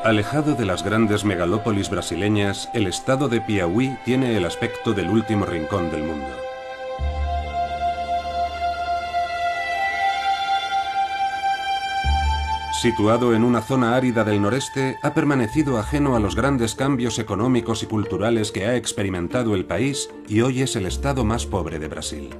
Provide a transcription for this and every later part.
Alejado de las grandes megalópolis brasileñas, el estado de Piauí tiene el aspecto del último rincón del mundo. Situado en una zona árida del noreste, ha permanecido ajeno a los grandes cambios económicos y culturales que ha experimentado el país y hoy es el estado más pobre de Brasil.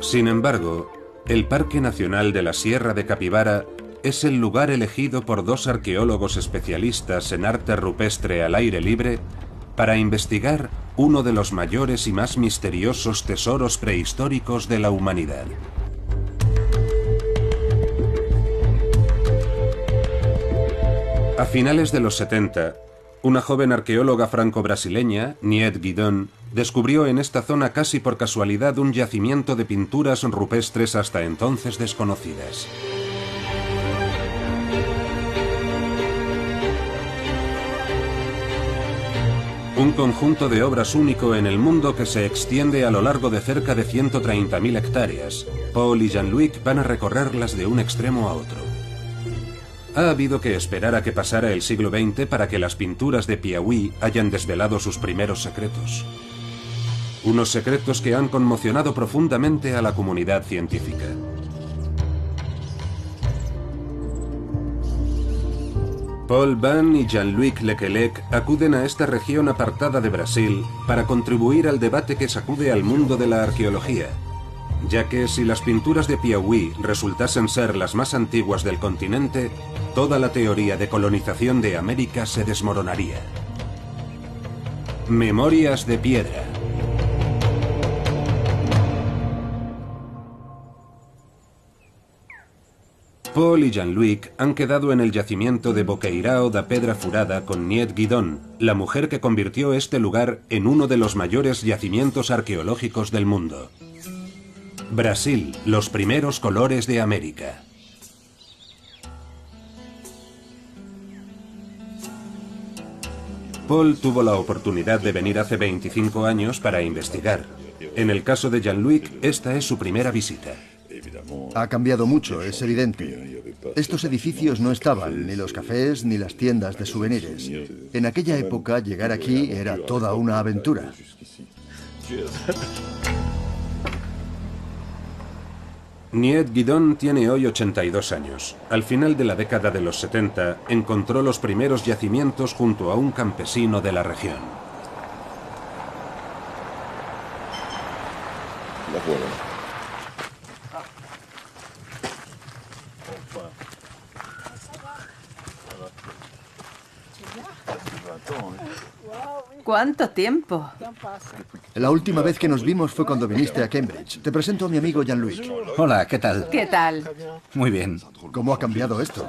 Sin embargo, el Parque Nacional de la Sierra de Capibara es el lugar elegido por dos arqueólogos especialistas en arte rupestre al aire libre para investigar uno de los mayores y más misteriosos tesoros prehistóricos de la humanidad. A finales de los 70, una joven arqueóloga franco-brasileña, Nied Guidon, descubrió en esta zona casi por casualidad un yacimiento de pinturas rupestres hasta entonces desconocidas. Un conjunto de obras único en el mundo que se extiende a lo largo de cerca de 130.000 hectáreas. Paul y Jean-Luc van a recorrerlas de un extremo a otro. Ha habido que esperar a que pasara el siglo XX para que las pinturas de Piauí hayan desvelado sus primeros secretos. Unos secretos que han conmocionado profundamente a la comunidad científica. Paul Van y Jean-Luc Lequelec acuden a esta región apartada de Brasil para contribuir al debate que sacude al mundo de la arqueología, ya que si las pinturas de Piauí resultasen ser las más antiguas del continente, toda la teoría de colonización de América se desmoronaría. Memorias de piedra. Paul y Jean-Luc han quedado en el yacimiento de Boqueirão da Pedra Furada con Nied Guidon, la mujer que convirtió este lugar en uno de los mayores yacimientos arqueológicos del mundo. Brasil, los primeros colores de América. Paul tuvo la oportunidad de venir hace 25 años para investigar. En el caso de Jean-Luc, esta es su primera visita. Ha cambiado mucho, es evidente. Estos edificios no estaban, ni los cafés ni las tiendas de souvenirs. En aquella época, llegar aquí era toda una aventura. Nied Guidon tiene hoy 82 años. Al final de la década de los 70, encontró los primeros yacimientos junto a un campesino de la región. ¿Cuánto tiempo? La última vez que nos vimos fue cuando viniste a Cambridge. Te presento a mi amigo Jean-Luc. Hola, ¿qué tal? ¿Qué tal? Muy bien. ¿Cómo ha cambiado esto?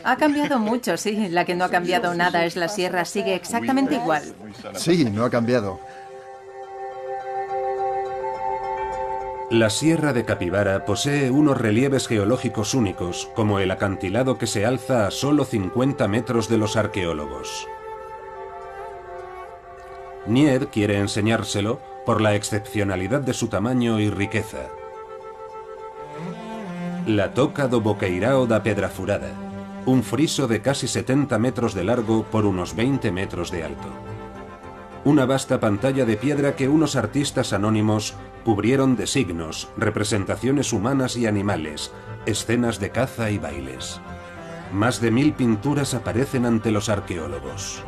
Ha cambiado mucho, sí. La que no ha cambiado nada es la sierra, sigue exactamente igual. Sí, no ha cambiado. La Sierra de Capibara posee unos relieves geológicos únicos, como el acantilado que se alza a solo 50 metros de los arqueólogos. Nied quiere enseñárselo por la excepcionalidad de su tamaño y riqueza. La Toca do Boqueirão da Pedra Furada, un friso de casi 70 metros de largo por unos 20 metros de alto. Una vasta pantalla de piedra que unos artistas anónimos cubrieron de signos, representaciones humanas y animales, escenas de caza y bailes. Más de 1000 pinturas aparecen ante los arqueólogos.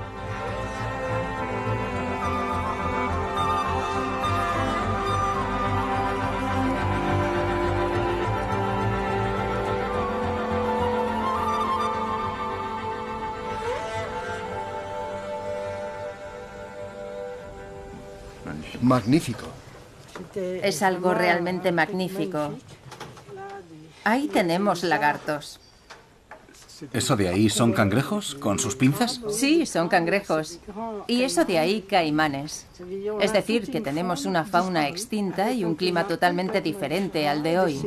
Magnífico. Es algo realmente magnífico. Ahí tenemos lagartos. ¿Eso de ahí son cangrejos con sus pinzas? Sí, son cangrejos. Y eso de ahí, caimanes. Es decir, que tenemos una fauna extinta y un clima totalmente diferente al de hoy.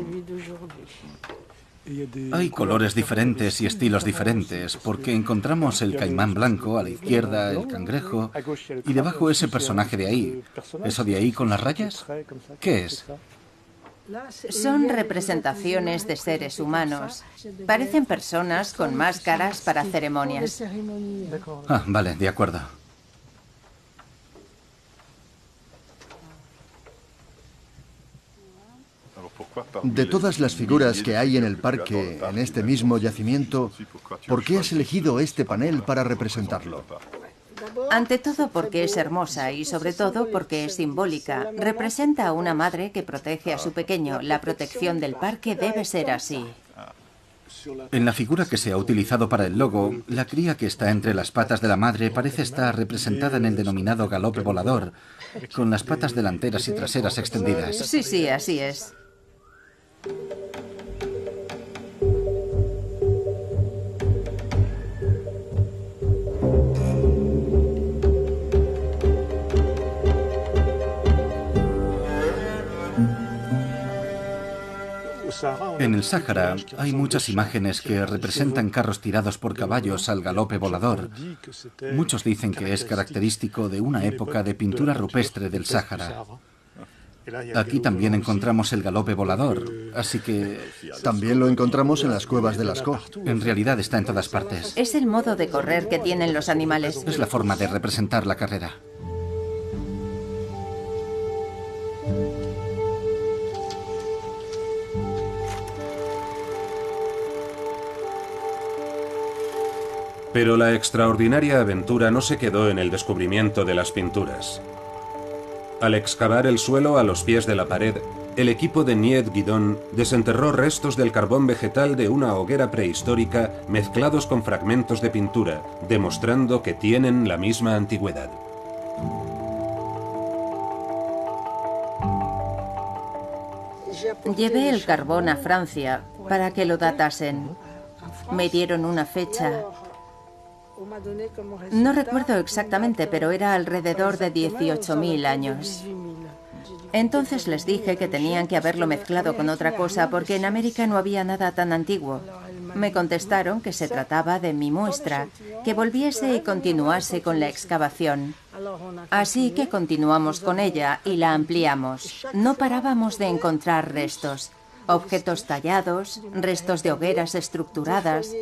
Hay colores diferentes y estilos diferentes, porque encontramos el caimán blanco a la izquierda, el cangrejo, y debajo ese personaje de ahí. ¿Eso de ahí con las rayas? ¿Qué es? Son representaciones de seres humanos. Parecen personas con máscaras para ceremonias. Ah, vale, de acuerdo. De todas las figuras que hay en el parque, en este mismo yacimiento, ¿por qué has elegido este panel para representarlo? Ante todo porque es hermosa y sobre todo porque es simbólica. Representa a una madre que protege a su pequeño. La protección del parque debe ser así. En la figura que se ha utilizado para el logo, la cría que está entre las patas de la madre parece estar representada en el denominado galope volador, con las patas delanteras y traseras extendidas. Sí, así es. En el Sáhara hay muchas imágenes que representan carros tirados por caballos al galope volador. Muchos dicen que es característico de una época de pintura rupestre del Sáhara. Aquí también encontramos el galope volador, así que... También lo encontramos en las cuevas de Lascaux. En realidad está en todas partes. Es el modo de correr que tienen los animales. Es la forma de representar la carrera. Pero la extraordinaria aventura no se quedó en el descubrimiento de las pinturas. Al excavar el suelo a los pies de la pared, el equipo de Niet Guidon desenterró restos del carbón vegetal de una hoguera prehistórica mezclados con fragmentos de pintura, demostrando que tienen la misma antigüedad. Llevé el carbón a Francia para que lo datasen. Me dieron una fecha. No recuerdo exactamente, pero era alrededor de 18.000 años. Entonces les dije que tenían que haberlo mezclado con otra cosa porque en América no había nada tan antiguo. Me contestaron que se trataba de mi muestra, que volviese y continuase con la excavación. Así que continuamos con ella y la ampliamos. No parábamos de encontrar restos. Objetos tallados, restos de hogueras estructuradas.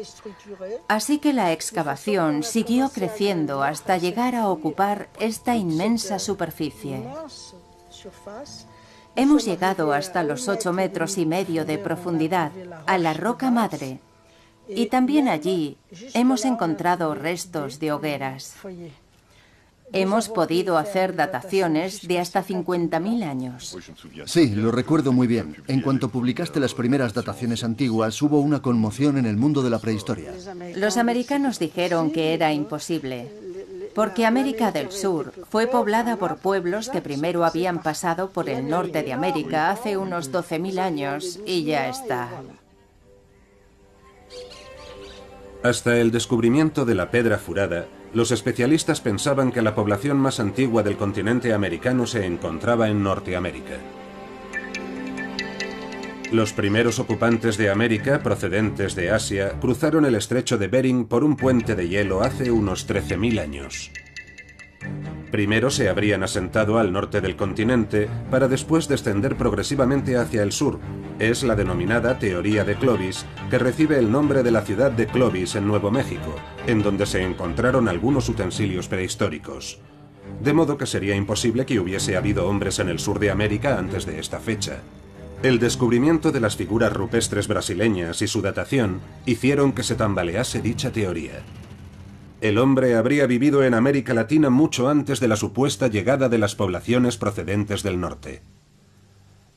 Así que la excavación siguió creciendo hasta llegar a ocupar esta inmensa superficie. Hemos llegado hasta los 8,5 metros de profundidad, a la roca madre. Y también allí hemos encontrado restos de hogueras. Hemos podido hacer dataciones de hasta 50.000 años. Sí, lo recuerdo muy bien. En cuanto publicaste las primeras dataciones antiguas, hubo una conmoción en el mundo de la prehistoria. Los americanos dijeron que era imposible, porque América del Sur fue poblada por pueblos que primero habían pasado por el norte de América hace unos 12.000 años y ya está. Hasta el descubrimiento de la Pedra Furada, los especialistas pensaban que la población más antigua del continente americano se encontraba en Norteamérica. Los primeros ocupantes de América, procedentes de Asia, cruzaron el estrecho de Bering por un puente de hielo hace unos 13.000 años. Primero se habrían asentado al norte del continente para después descender progresivamente hacia el sur. Es la denominada teoría de Clovis, que recibe el nombre de la ciudad de Clovis en Nuevo México, en donde se encontraron algunos utensilios prehistóricos. De modo que sería imposible que hubiese habido hombres en el sur de América antes de esta fecha. El descubrimiento de las figuras rupestres brasileñas y su datación hicieron que se tambalease dicha teoría. El hombre habría vivido en América Latina mucho antes de la supuesta llegada de las poblaciones procedentes del norte.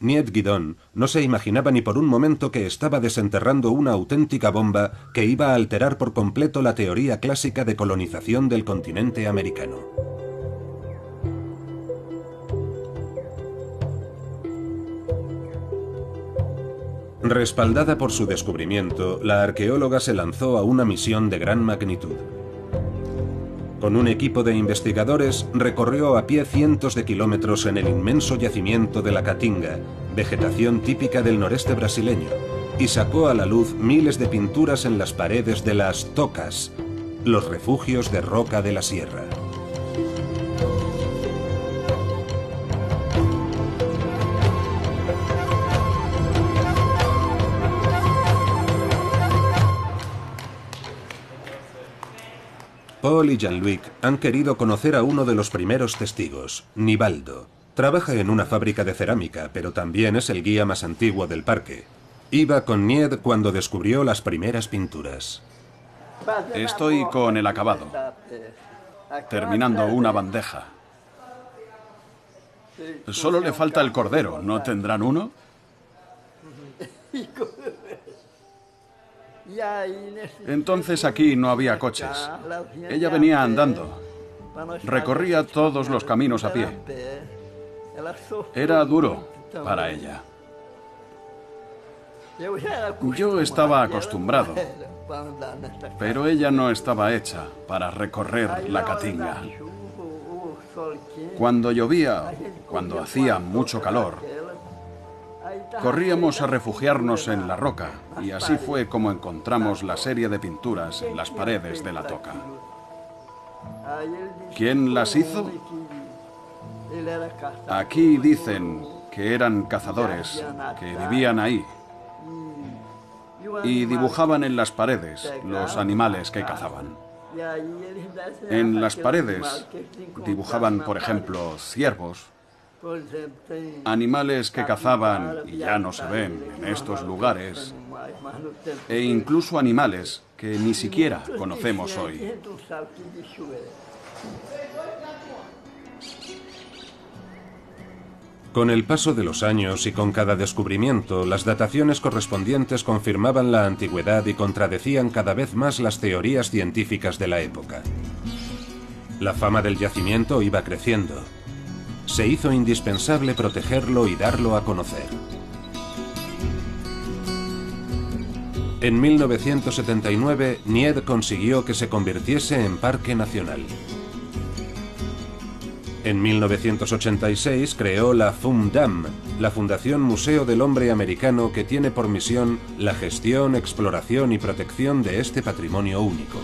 Niet Guidon no se imaginaba ni por un momento que estaba desenterrando una auténtica bomba que iba a alterar por completo la teoría clásica de colonización del continente americano. Respaldada por su descubrimiento, la arqueóloga se lanzó a una misión de gran magnitud. Con un equipo de investigadores recorrió a pie cientos de kilómetros en el inmenso yacimiento de la Caatinga, vegetación típica del noreste brasileño, y sacó a la luz miles de pinturas en las paredes de las tocas, los refugios de roca de la sierra. Paul y Jean-Luc han querido conocer a uno de los primeros testigos, Nivaldo. Trabaja en una fábrica de cerámica, pero también es el guía más antiguo del parque. Iba con Nied cuando descubrió las primeras pinturas. Estoy con el acabado, terminando una bandeja. Solo le falta el cordero, ¿no tendrán uno? Entonces aquí no había coches. Ella venía andando. Recorría todos los caminos a pie. Era duro para ella. Yo estaba acostumbrado, pero ella no estaba hecha para recorrer la Caatinga. Cuando llovía, cuando hacía mucho calor, corríamos a refugiarnos en la roca, y así fue como encontramos la serie de pinturas en las paredes de la toca. ¿Quién las hizo? Aquí dicen que eran cazadores, que vivían ahí, y dibujaban en las paredes los animales que cazaban. En las paredes dibujaban, por ejemplo, ciervos, animales que cazaban y ya no se ven en estos lugares, e incluso animales que ni siquiera conocemos hoy. Con el paso de los años y con cada descubrimiento, las dataciones correspondientes confirmaban la antigüedad y contradecían cada vez más las teorías científicas de la época. La fama del yacimiento iba creciendo. Se hizo indispensable protegerlo y darlo a conocer. En 1979, Nied consiguió que se convirtiese en parque nacional. En 1986 creó la FUMDAM, la Fundación Museo del Hombre Americano, que tiene por misión la gestión, exploración y protección de este patrimonio único.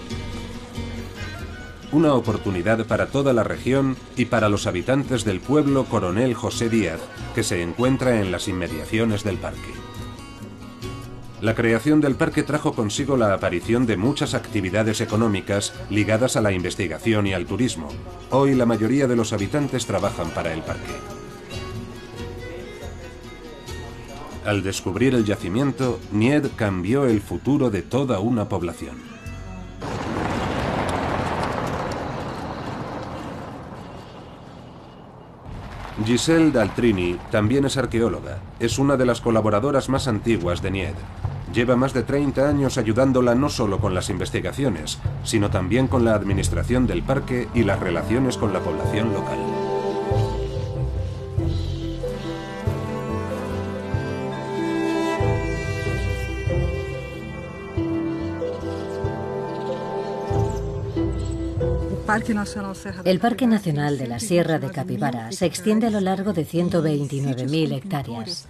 Una oportunidad para toda la región y para los habitantes del pueblo Coronel José Díaz, que se encuentra en las inmediaciones del parque. La creación del parque trajo consigo la aparición de muchas actividades económicas ligadas a la investigación y al turismo. Hoy la mayoría de los habitantes trabajan para el parque. Al descubrir el yacimiento, Nied cambió el futuro de toda una población. Giselle Daltrini también es arqueóloga. Es una de las colaboradoras más antiguas de Nied. Lleva más de 30 años ayudándola no solo con las investigaciones, sino también con la administración del parque y las relaciones con la población local. El Parque Nacional de la Sierra de Capibara se extiende a lo largo de 129.000 hectáreas.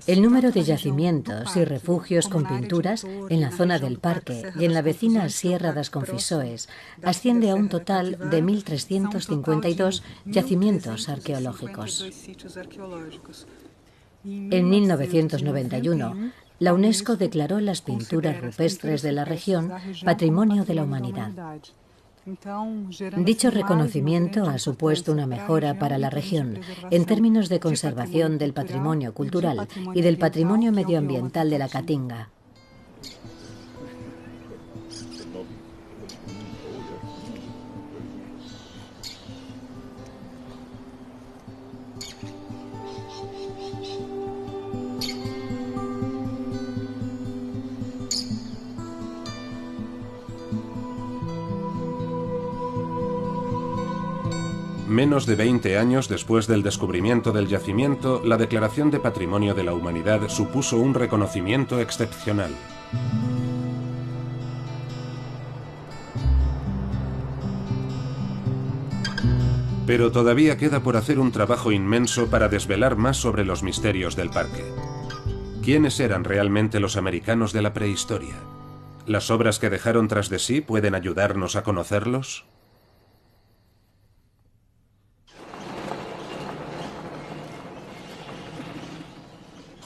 El número de yacimientos y refugios con pinturas en la zona del parque y en la vecina Sierra das Confissões asciende a un total de 1.352 yacimientos arqueológicos. En 1991, la UNESCO declaró las pinturas rupestres de la región Patrimonio de la Humanidad. Dicho reconocimiento ha supuesto una mejora para la región en términos de conservación del patrimonio cultural y del patrimonio medioambiental de la Caatinga. Menos de 20 años después del descubrimiento del yacimiento, la Declaración de Patrimonio de la Humanidad supuso un reconocimiento excepcional. Pero todavía queda por hacer un trabajo inmenso para desvelar más sobre los misterios del parque. ¿Quiénes eran realmente los americanos de la prehistoria? ¿Las obras que dejaron tras de sí pueden ayudarnos a conocerlos?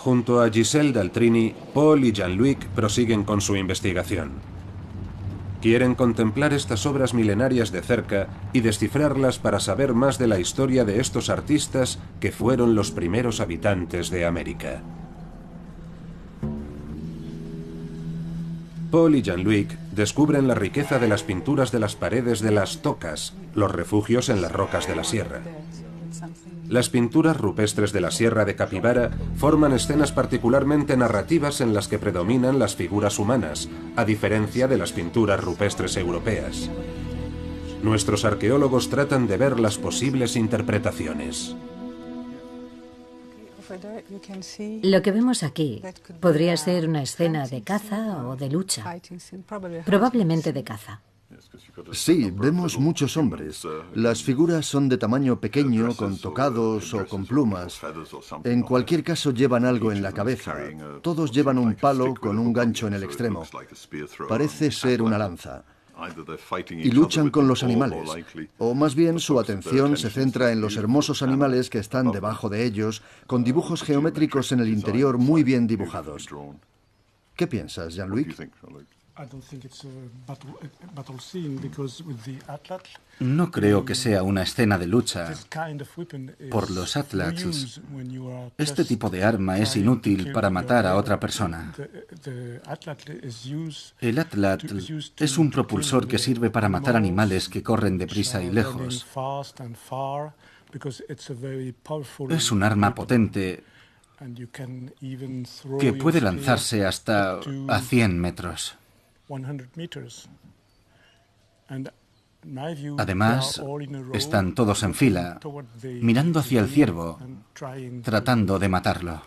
Junto a Giselle Daltrini, Paul y Jean-Luc prosiguen con su investigación. Quieren contemplar estas obras milenarias de cerca y descifrarlas para saber más de la historia de estos artistas que fueron los primeros habitantes de América. Paul y Jean-Luc descubren la riqueza de las pinturas de las paredes de las tocas, los refugios en las rocas de la sierra. Las pinturas rupestres de la Sierra de Capibara forman escenas particularmente narrativas en las que predominan las figuras humanas, a diferencia de las pinturas rupestres europeas. Nuestros arqueólogos tratan de ver las posibles interpretaciones. Lo que vemos aquí podría ser una escena de caza o de lucha, probablemente de caza. Sí, vemos muchos hombres. Las figuras son de tamaño pequeño, con tocados o con plumas. En cualquier caso llevan algo en la cabeza. Todos llevan un palo con un gancho en el extremo. Parece ser una lanza. Y luchan con los animales. O más bien su atención se centra en los hermosos animales que están debajo de ellos, con dibujos geométricos en el interior muy bien dibujados. ¿Qué piensas, Jean-Luc? No creo que sea una escena de lucha. Por los atlats, este tipo de arma es inútil para matar a otra persona. El atlat es un propulsor que sirve para matar animales que corren deprisa y lejos. Es un arma potente que puede lanzarse hasta a 100 metros. Además, están todos en fila, mirando hacia el ciervo, tratando de matarlo.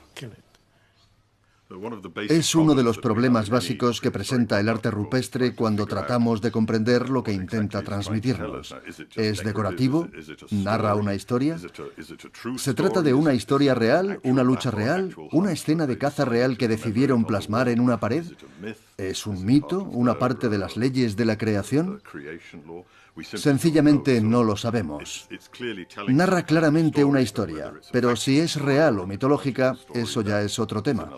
Es uno de los problemas básicos que presenta el arte rupestre cuando tratamos de comprender lo que intenta transmitirnos. ¿Es decorativo? ¿Narra una historia? ¿Se trata de una historia real, una lucha real, una escena de caza real que decidieron plasmar en una pared? ¿Es un mito, una parte de las leyes de la creación? Sencillamente no lo sabemos. Narra claramente una historia, pero si es real o mitológica, eso ya es otro tema.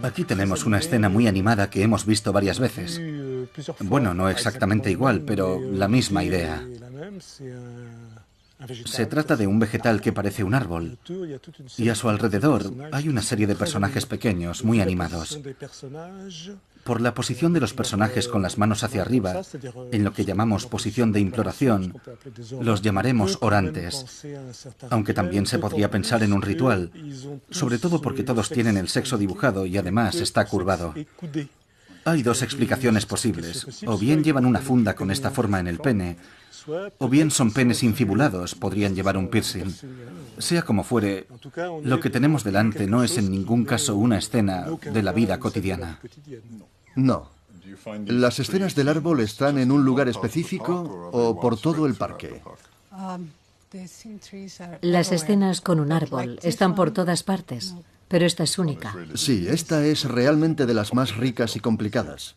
Aquí tenemos una escena muy animada que hemos visto varias veces. Bueno, no exactamente igual, pero la misma idea. Se trata de un vegetal que parece un árbol, y a su alrededor hay una serie de personajes pequeños, muy animados. Por la posición de los personajes con las manos hacia arriba, en lo que llamamos posición de imploración, los llamaremos orantes, aunque también se podría pensar en un ritual, sobre todo porque todos tienen el sexo dibujado y además está curvado. Hay dos explicaciones posibles: o bien llevan una funda con esta forma en el pene, o bien son penes infibulados, podrían llevar un piercing. Sea como fuere, lo que tenemos delante no es en ningún caso una escena de la vida cotidiana. No. ¿Las escenas del árbol están en un lugar específico o por todo el parque? Las escenas con un árbol están por todas partes, pero esta es única. Sí, esta es realmente de las más ricas y complicadas.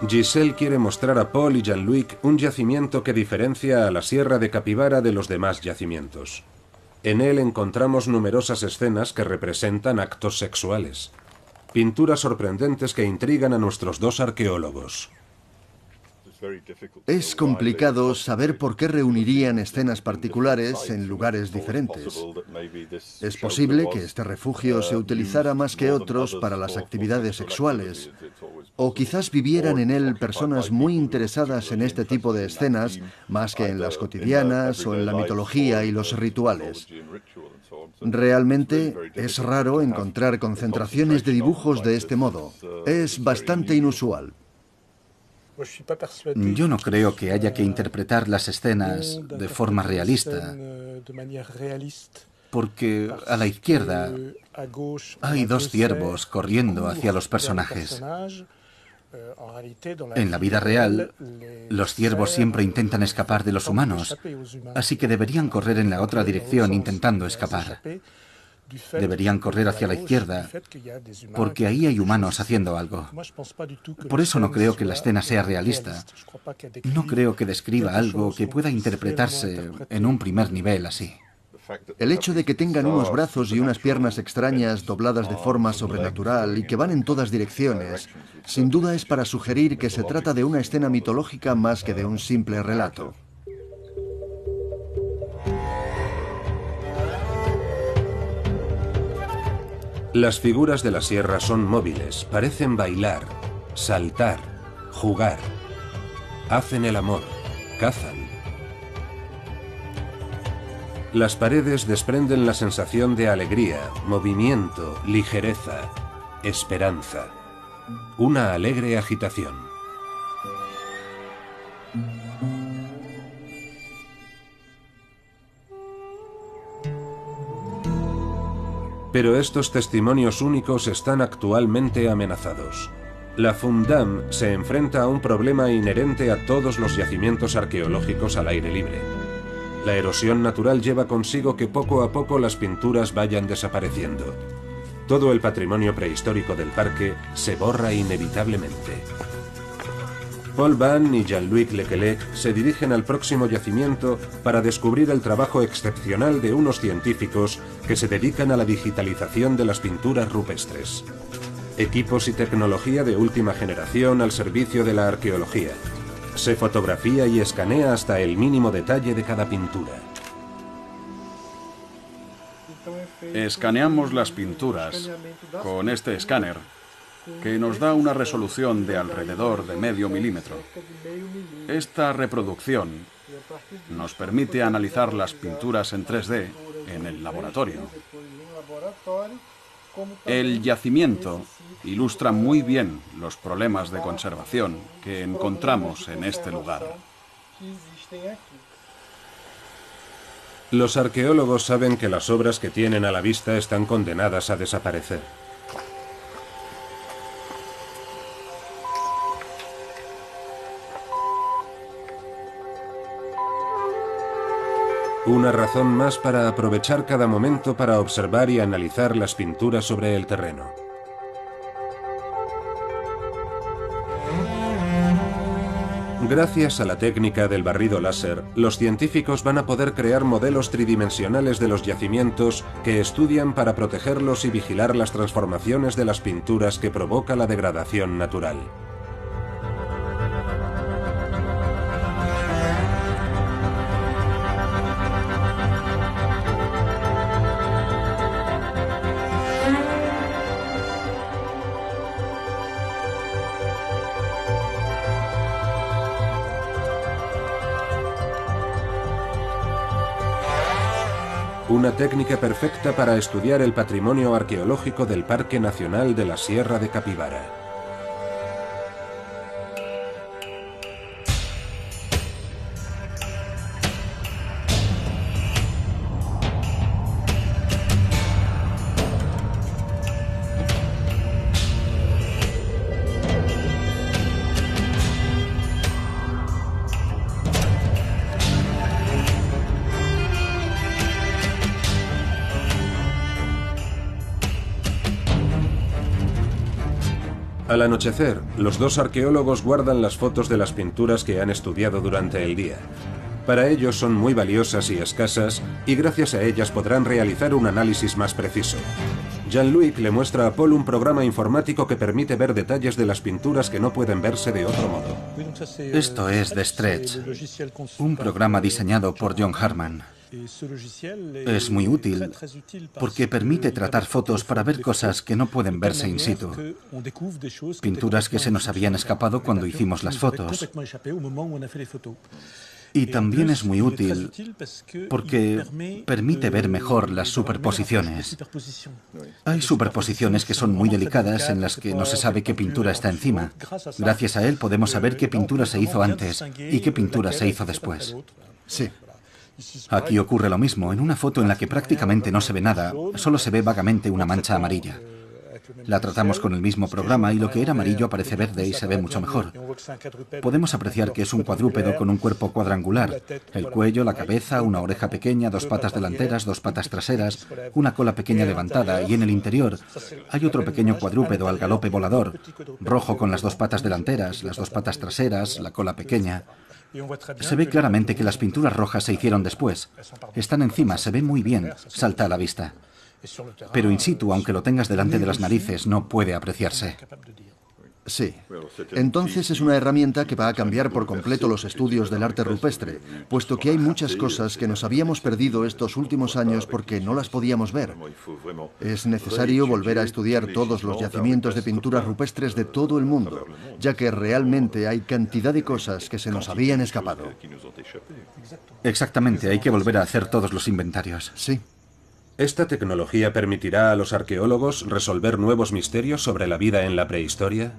Giselle quiere mostrar a Paul y Jean-Luc un yacimiento que diferencia a la Sierra de Capibara de los demás yacimientos. En él encontramos numerosas escenas que representan actos sexuales. Pinturas sorprendentes que intrigan a nuestros dos arqueólogos. Es complicado saber por qué reunirían escenas particulares en lugares diferentes. Es posible que este refugio se utilizara más que otros para las actividades sexuales, o quizás vivieran en él personas muy interesadas en este tipo de escenas, más que en las cotidianas o en la mitología y los rituales. Realmente es raro encontrar concentraciones de dibujos de este modo. Es bastante inusual. Yo no creo que haya que interpretar las escenas de forma realista, porque a la izquierda hay dos ciervos corriendo hacia los personajes. En la vida real, los ciervos siempre intentan escapar de los humanos, así que deberían correr en la otra dirección intentando escapar. Deberían correr hacia la izquierda, porque ahí hay humanos haciendo algo. Por eso no creo que la escena sea realista. No creo que describa algo que pueda interpretarse en un primer nivel así. El hecho de que tengan unos brazos y unas piernas extrañas dobladas de forma sobrenatural y que van en todas direcciones, sin duda es para sugerir que se trata de una escena mitológica más que de un simple relato. Las figuras de la sierra son móviles, parecen bailar, saltar, jugar. Hacen el amor, cazan. Las paredes desprenden la sensación de alegría, movimiento, ligereza, esperanza. Una alegre agitación. Pero estos testimonios únicos están actualmente amenazados. La Fundam se enfrenta a un problema inherente a todos los yacimientos arqueológicos al aire libre. La erosión natural lleva consigo que poco a poco las pinturas vayan desapareciendo. Todo el patrimonio prehistórico del parque se borra inevitablemente. Paul Van y Jean-Luc Lequelec se dirigen al próximo yacimiento para descubrir el trabajo excepcional de unos científicos que se dedican a la digitalización de las pinturas rupestres. Equipos y tecnología de última generación al servicio de la arqueología. Se fotografía y escanea hasta el mínimo detalle de cada pintura. Escaneamos las pinturas con este escáner, que nos da una resolución de alrededor de medio milímetro. Esta reproducción nos permite analizar las pinturas en 3D en el laboratorio. El yacimiento ilustra muy bien los problemas de conservación que encontramos en este lugar. Los arqueólogos saben que las obras que tienen a la vista están condenadas a desaparecer. Una razón más para aprovechar cada momento para observar y analizar las pinturas sobre el terreno. Gracias a la técnica del barrido láser, los científicos van a poder crear modelos tridimensionales de los yacimientos que estudian para protegerlos y vigilar las transformaciones de las pinturas que provoca la degradación natural. Una técnica perfecta para estudiar el patrimonio arqueológico del Parque Nacional de la Sierra de Capibara. Al anochecer, los dos arqueólogos guardan las fotos de las pinturas que han estudiado durante el día. Para ellos son muy valiosas y escasas, y gracias a ellas podrán realizar un análisis más preciso. Jean-Luc le muestra a Paul un programa informático que permite ver detalles de las pinturas que no pueden verse de otro modo. Esto es The Stretch, un programa diseñado por John Harman. Es muy útil porque permite tratar fotos para ver cosas que no pueden verse in situ. Pinturas que se nos habían escapado cuando hicimos las fotos. Y también es muy útil porque permite ver mejor las superposiciones. Hay superposiciones que son muy delicadas en las que no se sabe qué pintura está encima. Gracias a él podemos saber qué pintura se hizo antes y qué pintura se hizo después. Sí. Aquí ocurre lo mismo. En una foto en la que prácticamente no se ve nada, solo se ve vagamente una mancha amarilla. La tratamos con el mismo programa y lo que era amarillo aparece verde y se ve mucho mejor. Podemos apreciar que es un cuadrúpedo con un cuerpo cuadrangular. El cuello, la cabeza, una oreja pequeña, dos patas delanteras, dos patas traseras, una cola pequeña levantada y en el interior hay otro pequeño cuadrúpedo al galope volador, rojo con las dos patas delanteras, las dos patas traseras, la cola pequeña. Se ve claramente que las pinturas rojas se hicieron después. Están encima, se ve muy bien, salta a la vista. Pero in situ, aunque lo tengas delante de las narices, no puede apreciarse. Sí. Entonces es una herramienta que va a cambiar por completo los estudios del arte rupestre, puesto que hay muchas cosas que nos habíamos perdido estos últimos años porque no las podíamos ver. Es necesario volver a estudiar todos los yacimientos de pinturas rupestres de todo el mundo, ya que realmente hay cantidad de cosas que se nos habían escapado. Exactamente, hay que volver a hacer todos los inventarios. Sí. ¿Esta tecnología permitirá a los arqueólogos resolver nuevos misterios sobre la vida en la prehistoria?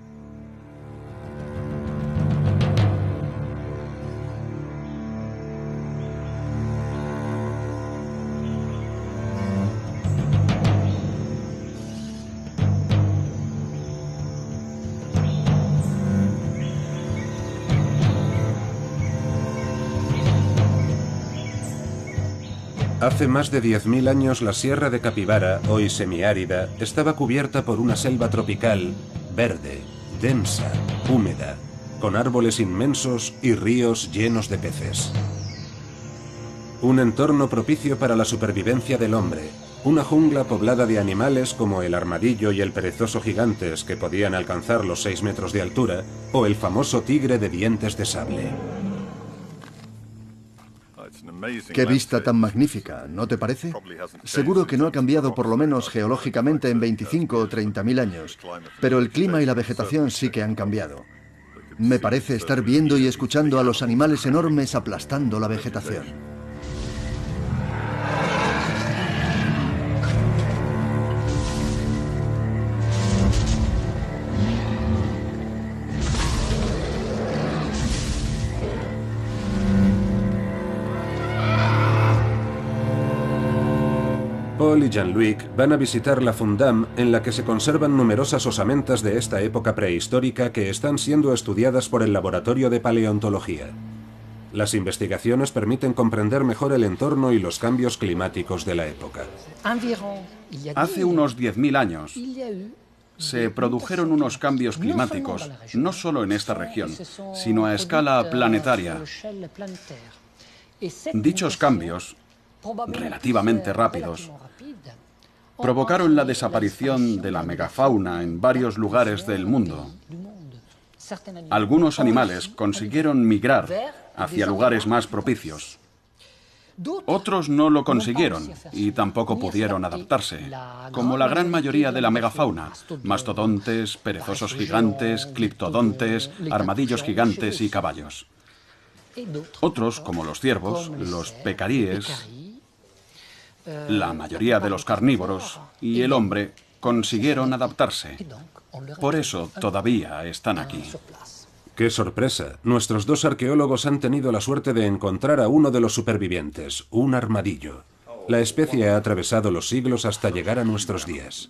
Hace más de 10.000 años la Sierra de Capibara, hoy semiárida, estaba cubierta por una selva tropical, verde, densa, húmeda, con árboles inmensos y ríos llenos de peces. Un entorno propicio para la supervivencia del hombre, una jungla poblada de animales como el armadillo y el perezoso gigantes que podían alcanzar los 6 metros de altura, o el famoso tigre de dientes de sable. Qué vista tan magnífica, ¿no te parece? Seguro que no ha cambiado por lo menos geológicamente en 25 o 30.000 años, pero el clima y la vegetación sí que han cambiado. Me parece estar viendo y escuchando a los animales enormes aplastando la vegetación. Paul y Jean-Luc van a visitar la Fundam, en la que se conservan numerosas osamentas de esta época prehistórica que están siendo estudiadas por el Laboratorio de Paleontología. Las investigaciones permiten comprender mejor el entorno y los cambios climáticos de la época. Hace unos 10.000 años se produjeron unos cambios climáticos, no solo en esta región, sino a escala planetaria. Dichos cambios, relativamente rápidos, provocaron la desaparición de la megafauna en varios lugares del mundo. Algunos animales consiguieron migrar hacia lugares más propicios. Otros no lo consiguieron y tampoco pudieron adaptarse, como la gran mayoría de la megafauna: mastodontes, perezosos gigantes, cliptodontes, armadillos gigantes y caballos. Otros, como los ciervos, los pecaríes, la mayoría de los carnívoros y el hombre, consiguieron adaptarse. Por eso todavía están aquí. ¡Qué sorpresa! Nuestros dos arqueólogos han tenido la suerte de encontrar a uno de los supervivientes, un armadillo. La especie ha atravesado los siglos hasta llegar a nuestros días.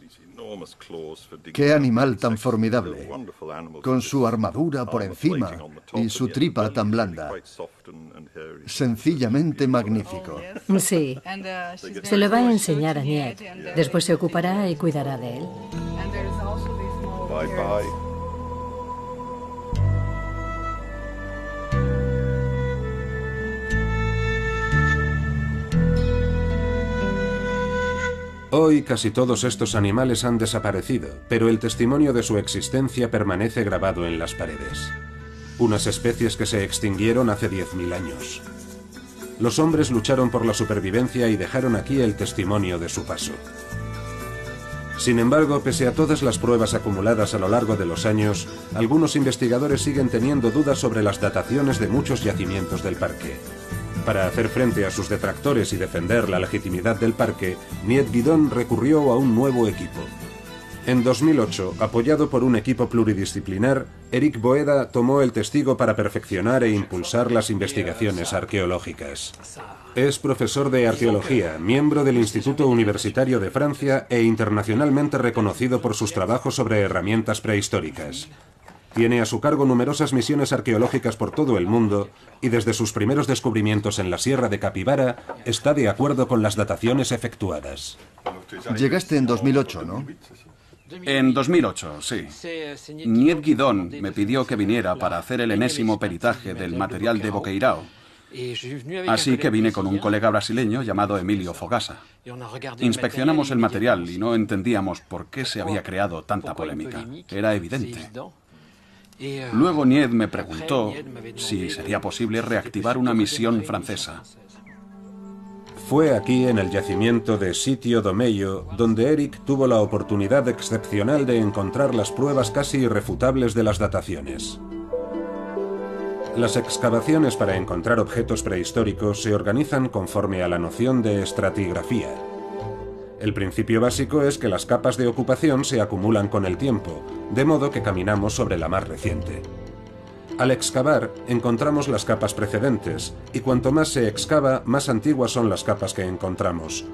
¡Qué animal tan formidable! Con su armadura por encima y su tripa tan blanda. Sencillamente magnífico. Sí. Se lo va a enseñar a Niet. Después se ocupará y cuidará de él. Hoy casi todos estos animales han desaparecido, pero el testimonio de su existencia permanece grabado en las paredes. Unas especies que se extinguieron hace 10.000 años. Los hombres lucharon por la supervivencia y dejaron aquí el testimonio de su paso. Sin embargo, pese a todas las pruebas acumuladas a lo largo de los años, algunos investigadores siguen teniendo dudas sobre las dataciones de muchos yacimientos del parque. Para hacer frente a sus detractores y defender la legitimidad del parque, Niet Guidon recurrió a un nuevo equipo. En 2008, apoyado por un equipo pluridisciplinar, Eric Boeda tomó el testigo para perfeccionar e impulsar las investigaciones arqueológicas. Es profesor de arqueología, miembro del Instituto Universitario de Francia e internacionalmente reconocido por sus trabajos sobre herramientas prehistóricas. Tiene a su cargo numerosas misiones arqueológicas por todo el mundo y desde sus primeros descubrimientos en la Sierra de Capibara está de acuerdo con las dataciones efectuadas. Llegaste en 2008, ¿no? En 2008, sí. Niet Guidon me pidió que viniera para hacer el enésimo peritaje del material de Boqueirão. Así que vine con un colega brasileño llamado Emilio Fogassa. Inspeccionamos el material y no entendíamos por qué se había creado tanta polémica. Era evidente. Luego Niet me preguntó si sería posible reactivar una misión francesa. Fue aquí, en el yacimiento de Sitio do Meio, donde Eric tuvo la oportunidad excepcional de encontrar las pruebas casi irrefutables de las dataciones. Las excavaciones para encontrar objetos prehistóricos se organizan conforme a la noción de estratigrafía. El principio básico es que las capas de ocupación se acumulan con el tiempo, de modo que caminamos sobre la más reciente. Al excavar, encontramos las capas precedentes, y cuanto más se excava, más antiguas son las capas que encontramos.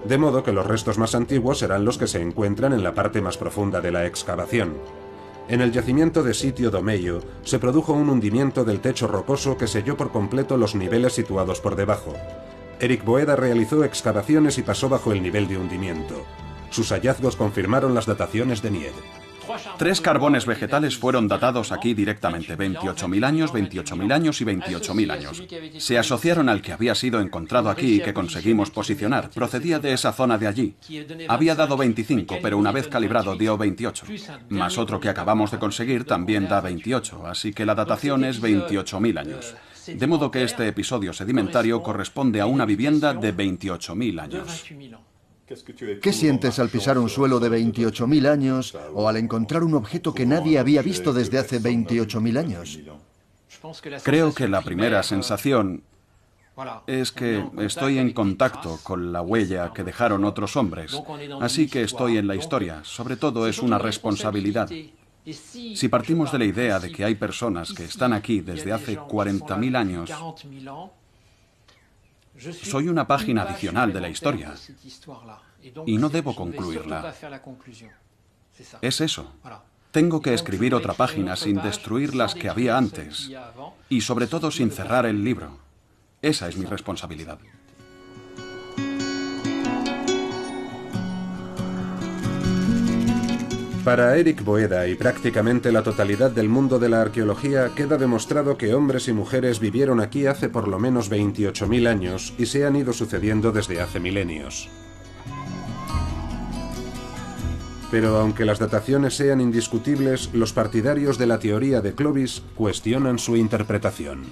De modo que los restos más antiguos serán los que se encuentran en la parte más profunda de la excavación. En el yacimiento de Sitio do Meio se produjo un hundimiento del techo rocoso que selló por completo los niveles situados por debajo. Eric Boeda realizó excavaciones y pasó bajo el nivel de hundimiento. Sus hallazgos confirmaron las dataciones de Niet. 3 carbones vegetales fueron datados aquí directamente, 28.000 años, 28.000 años y 28.000 años. Se asociaron al que había sido encontrado aquí y que conseguimos posicionar. Procedía de esa zona de allí. Había dado 25, pero una vez calibrado dio 28. Más otro que acabamos de conseguir también da 28, así que la datación es 28.000 años. De modo que este episodio sedimentario corresponde a una vivienda de 28.000 años. ¿Qué sientes al pisar un suelo de 28.000 años o al encontrar un objeto que nadie había visto desde hace 28.000 años? Creo que la primera sensación es que estoy en contacto con la huella que dejaron otros hombres, así que estoy en la historia. Sobre todo es una responsabilidad. Si partimos de la idea de que hay personas que están aquí desde hace 40.000 años, soy una página adicional de la historia y no debo concluirla. Es eso. Tengo que escribir otra página sin destruir las que había antes y sobre todo sin cerrar el libro. Esa es mi responsabilidad. Para Eric Boeda y prácticamente la totalidad del mundo de la arqueología queda demostrado que hombres y mujeres vivieron aquí hace por lo menos 28.000 años y se han ido sucediendo desde hace milenios. Pero aunque las dataciones sean indiscutibles, los partidarios de la teoría de Clovis cuestionan su interpretación.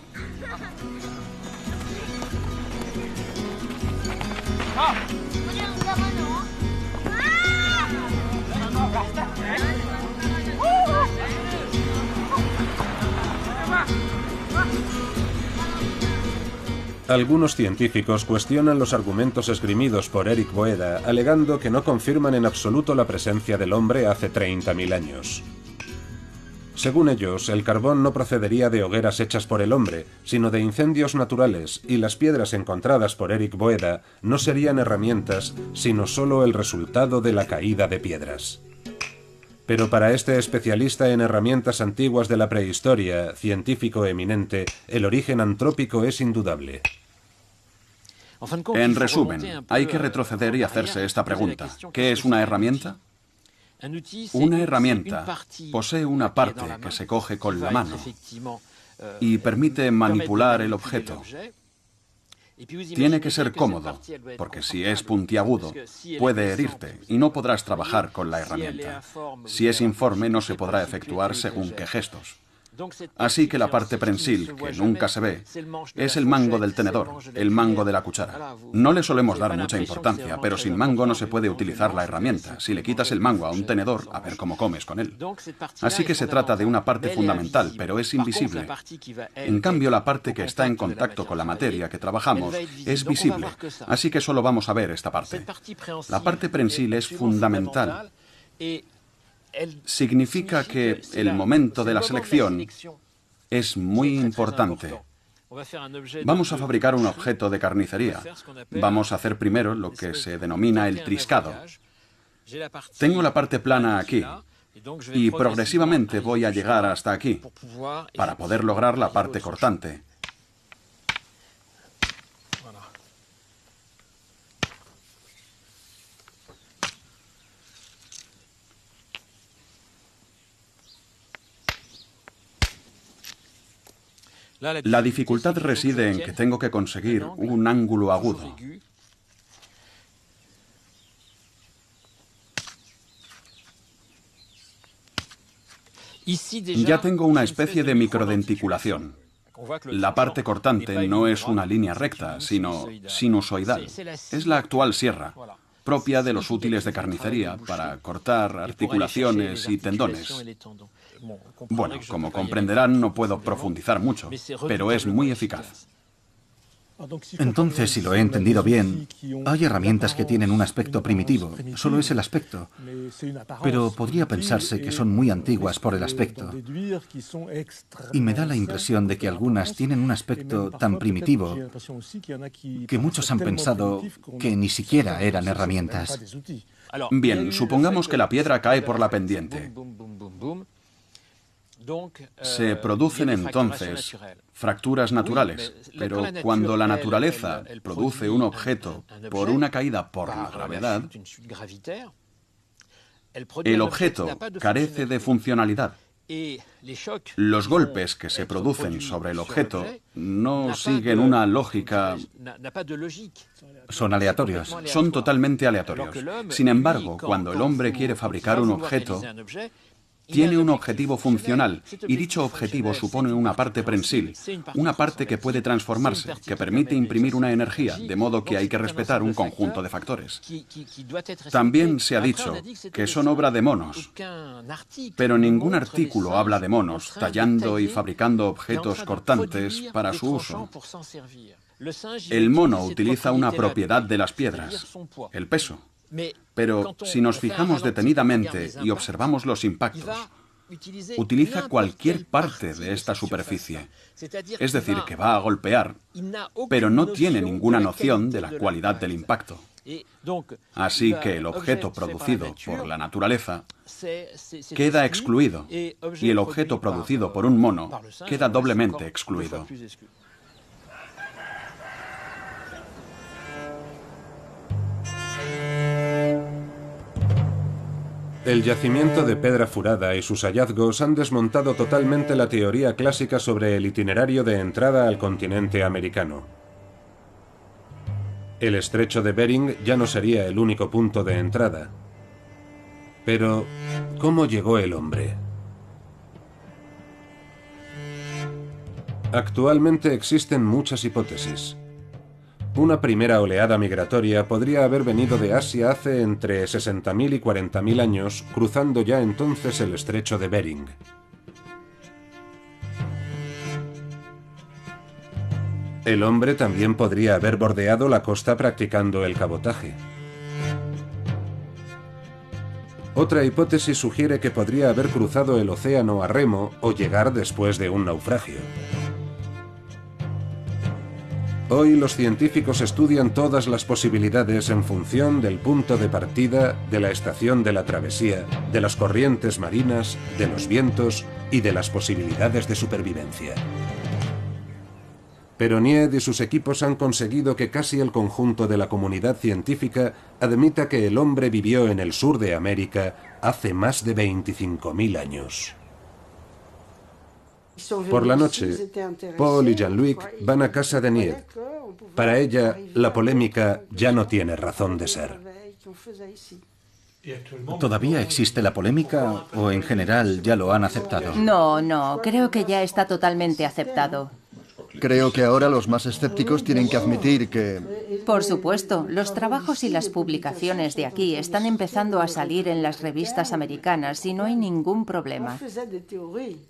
Algunos científicos cuestionan los argumentos esgrimidos por Eric Boeda, alegando que no confirman en absoluto la presencia del hombre hace 30.000 años. Según ellos, el carbón no procedería de hogueras hechas por el hombre, sino de incendios naturales, y las piedras encontradas por Eric Boeda no serían herramientas, sino solo el resultado de la caída de piedras. Pero para este especialista en herramientas antiguas de la prehistoria, científico eminente, el origen antrópico es indudable. En resumen, hay que retroceder y hacerse esta pregunta. ¿Qué es una herramienta? Una herramienta posee una parte que se coge con la mano y permite manipular el objeto. Tiene que ser cómodo, porque si es puntiagudo, puede herirte y no podrás trabajar con la herramienta. Si es informe, no se podrá efectuar según qué gestos. Así que la parte prensil, que nunca se ve, es el mango del tenedor, el mango de la cuchara. No le solemos dar mucha importancia, pero sin mango no se puede utilizar la herramienta. Si le quitas el mango a un tenedor, a ver cómo comes con él. Así que se trata de una parte fundamental, pero es invisible. En cambio, la parte que está en contacto con la materia que trabajamos es visible, así que solo vamos a ver esta parte. La parte prensil es fundamental. Significa que el momento de la selección es muy importante. Vamos a fabricar un objeto de carnicería. Vamos a hacer primero lo que se denomina el triscado. Tengo la parte plana aquí y progresivamente voy a llegar hasta aquí para poder lograr la parte cortante. La dificultad reside en que tengo que conseguir un ángulo agudo. Ya tengo una especie de microdenticulación. La parte cortante no es una línea recta, sino sinusoidal. Es la actual sierra, propia de los útiles de carnicería para cortar articulaciones y tendones. Bueno, como comprenderán, no puedo profundizar mucho, pero es muy eficaz. Entonces, si lo he entendido bien, hay herramientas que tienen un aspecto primitivo, solo es el aspecto, pero podría pensarse que son muy antiguas por el aspecto. Y me da la impresión de que algunas tienen un aspecto tan primitivo que muchos han pensado que ni siquiera eran herramientas. Bien, supongamos que la piedra cae por la pendiente. Se producen entonces fracturas naturales, pero cuando la naturaleza produce un objeto por una caída por la gravedad, el objeto carece de funcionalidad. Los golpes que se producen sobre el objeto no siguen una lógica. Son aleatorios. Son totalmente aleatorios. Sin embargo, cuando el hombre quiere fabricar un objeto, tiene un objetivo funcional, y dicho objetivo supone una parte prensil, una parte que puede transformarse, que permite imprimir una energía, de modo que hay que respetar un conjunto de factores. También se ha dicho que son obra de monos, pero ningún artículo habla de monos tallando y fabricando objetos cortantes para su uso. El mono utiliza una propiedad de las piedras, el peso. Pero si nos fijamos detenidamente y observamos los impactos, utiliza cualquier parte de esta superficie. Es decir, que va a golpear, pero no tiene ninguna noción de la cualidad del impacto. Así que el objeto producido por la naturaleza queda excluido, y el objeto producido por un mono queda doblemente excluido. El yacimiento de Pedra Furada y sus hallazgos han desmontado totalmente la teoría clásica sobre el itinerario de entrada al continente americano. El estrecho de Bering ya no sería el único punto de entrada. Pero, ¿cómo llegó el hombre? Actualmente existen muchas hipótesis. Una primera oleada migratoria podría haber venido de Asia hace entre 60.000 y 40.000 años, cruzando ya entonces el estrecho de Bering. El hombre también podría haber bordeado la costa practicando el cabotaje. Otra hipótesis sugiere que podría haber cruzado el océano a remo o llegar después de un naufragio. Hoy los científicos estudian todas las posibilidades en función del punto de partida, de la estación de la travesía, de las corrientes marinas, de los vientos y de las posibilidades de supervivencia. Pero Nied y sus equipos han conseguido que casi el conjunto de la comunidad científica admita que el hombre vivió en el sur de América hace más de 25.000 años. Por la noche, Paul y Jean-Luc van a casa de Nied. Para ella, la polémica ya no tiene razón de ser. ¿Todavía existe la polémica o en general ya lo han aceptado? No, creo que ya está totalmente aceptado. Creo que ahora los más escépticos tienen que admitir que... Por supuesto, los trabajos y las publicaciones de aquí están empezando a salir en las revistas americanas y no hay ningún problema.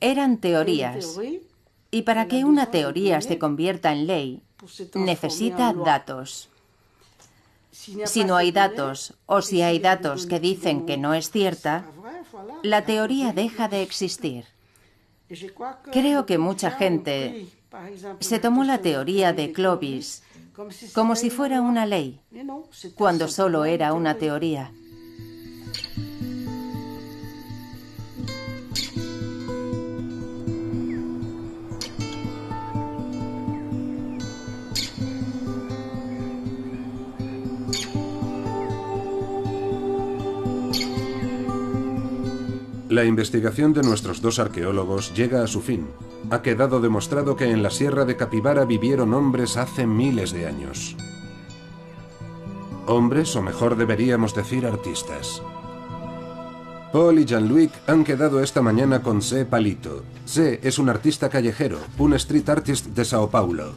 Eran teorías. Y para que una teoría se convierta en ley, necesita datos. Si no hay datos, o si hay datos que dicen que no es cierta, la teoría deja de existir. Creo que mucha gente se tomó la teoría de Clovis como si fuera una ley, cuando solo era una teoría. La investigación de nuestros dos arqueólogos llega a su fin. Ha quedado demostrado que en la Sierra de Capibara vivieron hombres hace miles de años. Hombres, o mejor deberíamos decir artistas. Paul y Jean-Luc han quedado esta mañana con Zé Palito. Zé es un artista callejero, un street artist de Sao Paulo.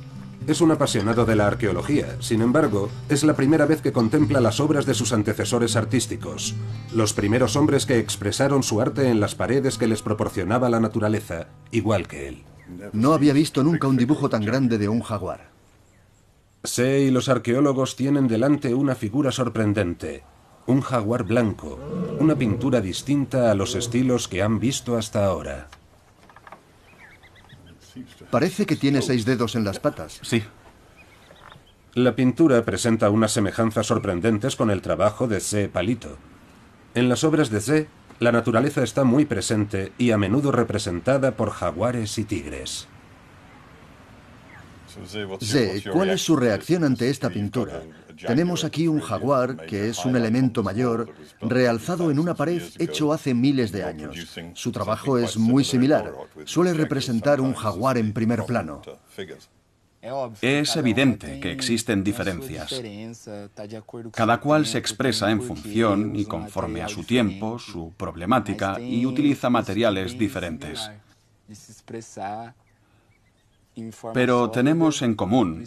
Es un apasionado de la arqueología, sin embargo, es la primera vez que contempla las obras de sus antecesores artísticos, los primeros hombres que expresaron su arte en las paredes que les proporcionaba la naturaleza, igual que él. No había visto nunca un dibujo tan grande de un jaguar. Zé y los arqueólogos tienen delante una figura sorprendente, un jaguar blanco, una pintura distinta a los estilos que han visto hasta ahora. Parece que tiene 6 dedos en las patas. Sí. La pintura presenta unas semejanzas sorprendentes con el trabajo de Zé Palito. En las obras de Zé, la naturaleza está muy presente y a menudo representada por jaguares y tigres. Zé, ¿cuál es su reacción ante esta pintura? Tenemos aquí un jaguar, que es un elemento mayor, realzado en una pared hecho hace miles de años. Su trabajo es muy similar. Suele representar un jaguar en primer plano. Es evidente que existen diferencias. Cada cual se expresa en función y conforme a su tiempo, su problemática, y utiliza materiales diferentes. Pero tenemos en común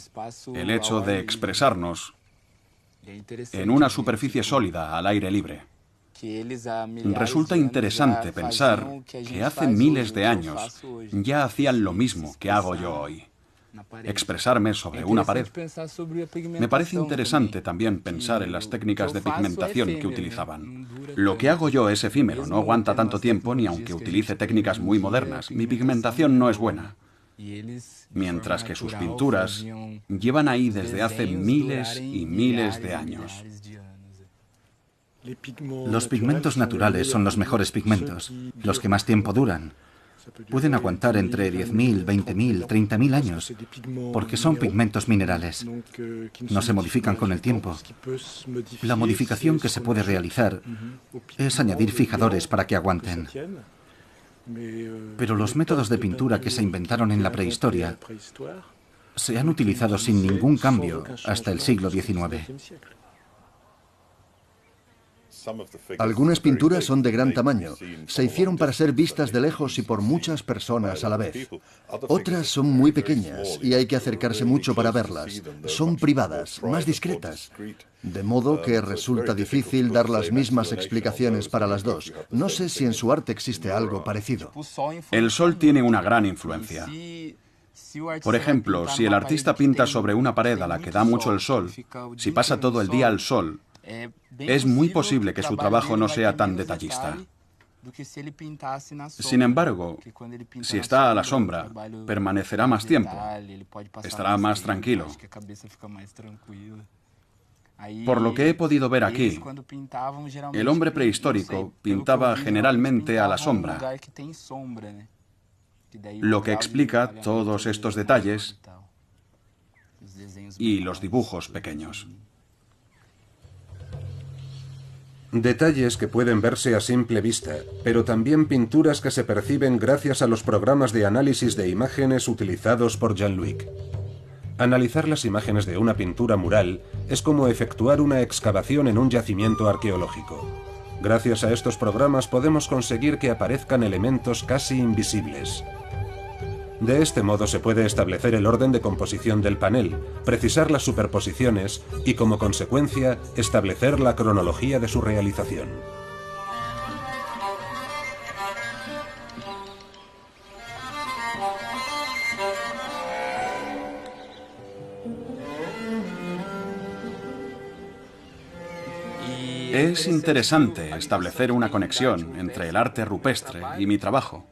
el hecho de expresarnos en una superficie sólida al aire libre. Resulta interesante pensar que hace miles de años ya hacían lo mismo que hago yo hoy. Expresarme sobre una pared. Me parece interesante también pensar en las técnicas de pigmentación que utilizaban. Lo que hago yo es efímero, no aguanta tanto tiempo ni aunque utilice técnicas muy modernas. Mi pigmentación no es buena. Mientras que sus pinturas llevan ahí desde hace miles y miles de años. Los pigmentos naturales son los mejores pigmentos, los que más tiempo duran. Pueden aguantar entre 10.000, 20.000, 30.000 años, porque son pigmentos minerales. No se modifican con el tiempo. La modificación que se puede realizar es añadir fijadores para que aguanten. Pero los métodos de pintura que se inventaron en la prehistoria se han utilizado sin ningún cambio hasta el siglo XIX. Algunas pinturas son de gran tamaño. Se hicieron para ser vistas de lejos y por muchas personas a la vez. Otras son muy pequeñas y hay que acercarse mucho para verlas. Son privadas, más discretas. De modo que resulta difícil dar las mismas explicaciones para las dos. No sé si en su arte existe algo parecido. El sol tiene una gran influencia. Por ejemplo, si el artista pinta sobre una pared a la que da mucho el sol, si pasa todo el día al sol, es muy posible que su trabajo no sea tan detallista. Sin embargo, si está a la sombra, permanecerá más tiempo, estará más tranquilo. Por lo que he podido ver aquí, el hombre prehistórico pintaba generalmente a la sombra, lo que explica todos estos detalles y los dibujos pequeños. Detalles que pueden verse a simple vista, pero también pinturas que se perciben gracias a los programas de análisis de imágenes utilizados por Jean-Luc. Analizar las imágenes de una pintura mural es como efectuar una excavación en un yacimiento arqueológico. Gracias a estos programas podemos conseguir que aparezcan elementos casi invisibles. De este modo se puede establecer el orden de composición del panel, precisar las superposiciones y, como consecuencia, establecer la cronología de su realización. Es interesante establecer una conexión entre el arte rupestre y mi trabajo.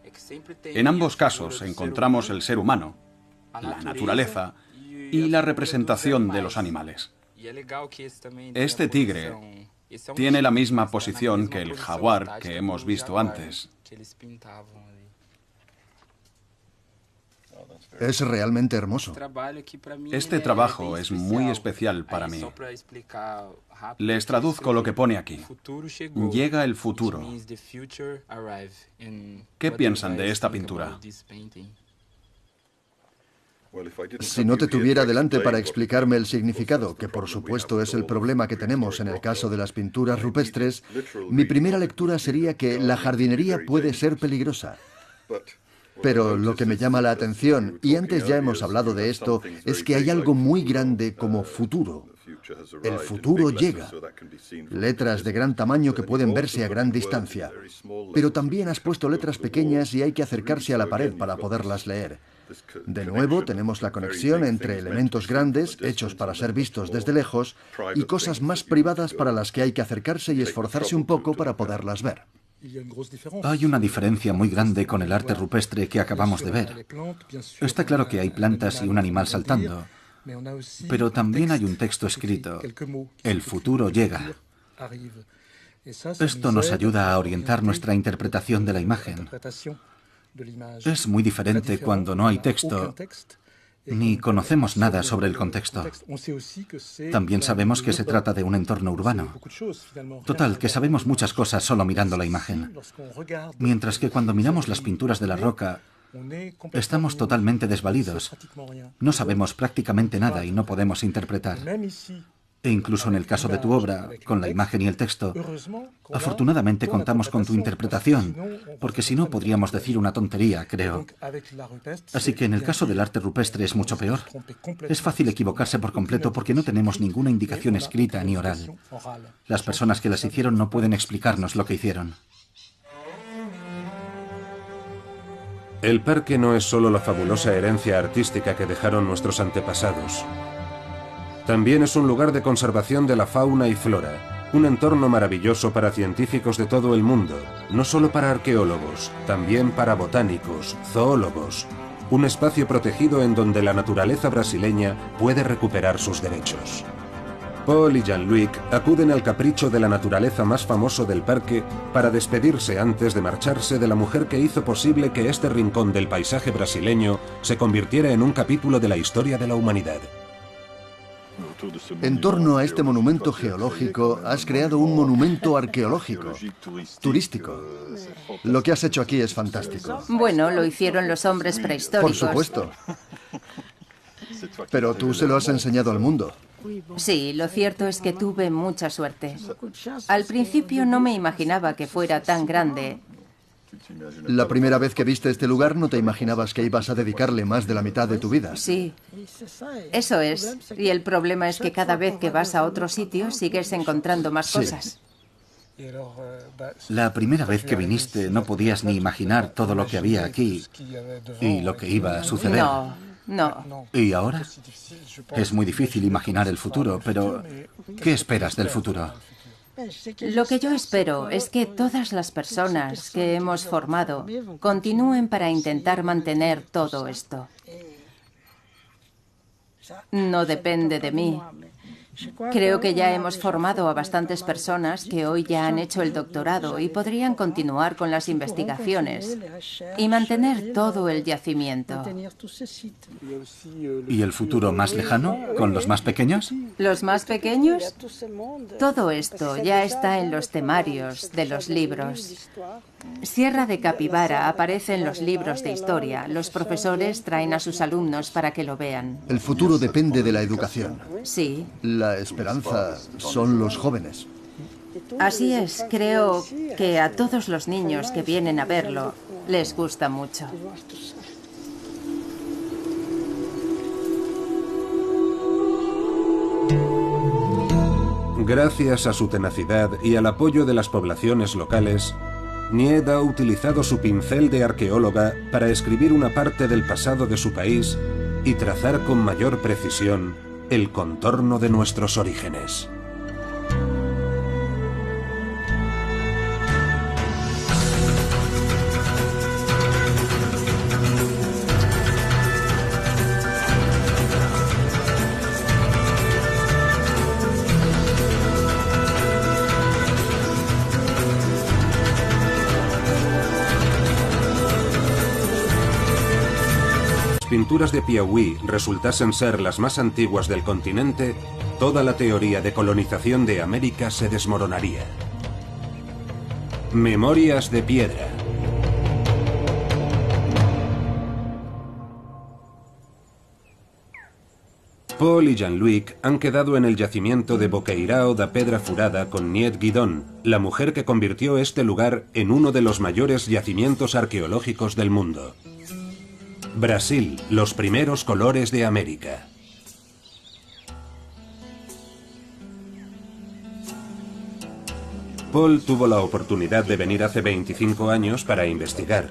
En ambos casos encontramos el ser humano, la naturaleza y la representación de los animales. Este tigre tiene la misma posición que el jaguar que hemos visto antes. Es realmente hermoso. Este trabajo es muy especial para mí. Les traduzco lo que pone aquí. Llega el futuro. ¿Qué piensan de esta pintura? Si no te tuviera delante para explicarme el significado, que por supuesto es el problema que tenemos en el caso de las pinturas rupestres, mi primera lectura sería que la jardinería puede ser peligrosa. Pero lo que me llama la atención, y antes ya hemos hablado de esto, es que hay algo muy grande como futuro. El futuro llega. Letras de gran tamaño que pueden verse a gran distancia. Pero también has puesto letras pequeñas y hay que acercarse a la pared para poderlas leer. De nuevo, tenemos la conexión entre elementos grandes, hechos para ser vistos desde lejos, y cosas más privadas para las que hay que acercarse y esforzarse un poco para poderlas ver. Hay una diferencia muy grande con el arte rupestre que acabamos de ver. Está claro que hay plantas y un animal saltando, pero también hay un texto escrito. El futuro llega. Esto nos ayuda a orientar nuestra interpretación de la imagen. Es muy diferente cuando no hay texto, ni conocemos nada sobre el contexto. También sabemos que se trata de un entorno urbano. Total, que sabemos muchas cosas solo mirando la imagen. Mientras que cuando miramos las pinturas de la roca, estamos totalmente desvalidos. No sabemos prácticamente nada y no podemos interpretar. E incluso en el caso de tu obra, con la imagen y el texto, afortunadamente contamos con tu interpretación, porque si no podríamos decir una tontería, creo. Así que en el caso del arte rupestre es mucho peor. Es fácil equivocarse por completo porque no tenemos ninguna indicación escrita ni oral. Las personas que las hicieron no pueden explicarnos lo que hicieron. El parque no es solo la fabulosa herencia artística que dejaron nuestros antepasados. También es un lugar de conservación de la fauna y flora, un entorno maravilloso para científicos de todo el mundo, no solo para arqueólogos, también para botánicos, zoólogos, un espacio protegido en donde la naturaleza brasileña puede recuperar sus derechos. Paul y Jean-Luc acuden al capricho de la naturaleza más famoso del parque para despedirse antes de marcharse de la mujer que hizo posible que este rincón del paisaje brasileño se convirtiera en un capítulo de la historia de la humanidad. En torno a este monumento geológico, has creado un monumento arqueológico, turístico. Lo que has hecho aquí es fantástico. Bueno, lo hicieron los hombres prehistóricos. Por supuesto. Pero tú se lo has enseñado al mundo. Sí, lo cierto es que tuve mucha suerte. Al principio no me imaginaba que fuera tan grande. La primera vez que viste este lugar no te imaginabas que ibas a dedicarle más de la mitad de tu vida. Sí, eso es. Y el problema es que cada vez que vas a otro sitio sigues encontrando más cosas. La primera vez que viniste no podías ni imaginar todo lo que había aquí y lo que iba a suceder. No. ¿Y ahora? Es muy difícil imaginar el futuro, pero ¿qué esperas del futuro? Lo que yo espero es que todas las personas que hemos formado continúen para intentar mantener todo esto. No depende de mí. Creo que ya hemos formado a bastantes personas que hoy ya han hecho el doctorado y podrían continuar con las investigaciones y mantener todo el yacimiento. ¿Y el futuro más lejano, con los más pequeños? ¿Los más pequeños? Todo esto ya está en los temarios de los libros. Sierra de Capibara aparece en los libros de historia. Los profesores traen a sus alumnos para que lo vean. El futuro depende de la educación. Sí. La esperanza son los jóvenes. Así es. Creo que a todos los niños que vienen a verlo les gusta mucho. Gracias a su tenacidad y al apoyo de las poblaciones locales, Nied ha utilizado su pincel de arqueóloga para escribir una parte del pasado de su país y trazar con mayor precisión el contorno de nuestros orígenes. Pinturas de Piauí resultasen ser las más antiguas del continente, toda la teoría de colonización de América se desmoronaría. Memorias de piedra. Paul y Jean-Luc han quedado en el yacimiento de Boqueirão da Pedra Furada con Nied Guidon, la mujer que convirtió este lugar en uno de los mayores yacimientos arqueológicos del mundo. Brasil, los primeros colores de América. Paul tuvo la oportunidad de venir hace 25 años para investigar.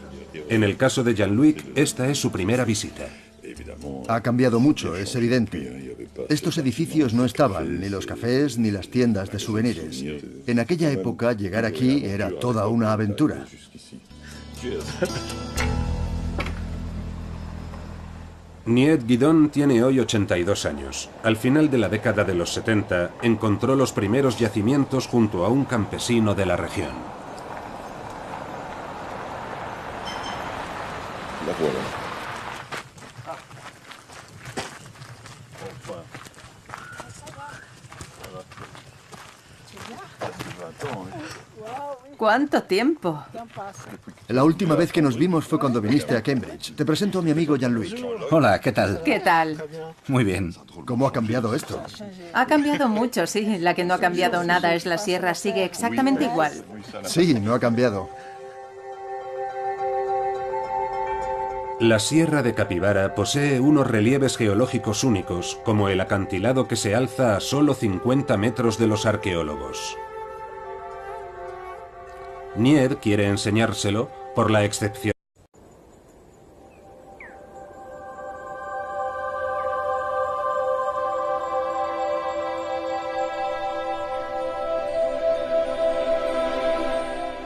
En el caso de Jean-Luc, esta es su primera visita. Ha cambiado mucho, es evidente. Estos edificios no estaban, ni los cafés ni las tiendas de souvenirs. En aquella época, llegar aquí era toda una aventura. Nied Guidon tiene hoy 82 años. Al final de la década de los 70, encontró los primeros yacimientos junto a un campesino de la región. ¿Cuánto tiempo? La última vez que nos vimos fue cuando viniste a Cambridge. Te presento a mi amigo Jean-Luc. Hola, ¿qué tal? ¿Qué tal? Muy bien. ¿Cómo ha cambiado esto? Ha cambiado mucho, sí. La que no ha cambiado nada es la sierra. Sigue exactamente igual. Sí, no ha cambiado. La Sierra de Capibara posee unos relieves geológicos únicos, como el acantilado que se alza a solo 50 metros de los arqueólogos. Nied quiere enseñárselo por la excepción.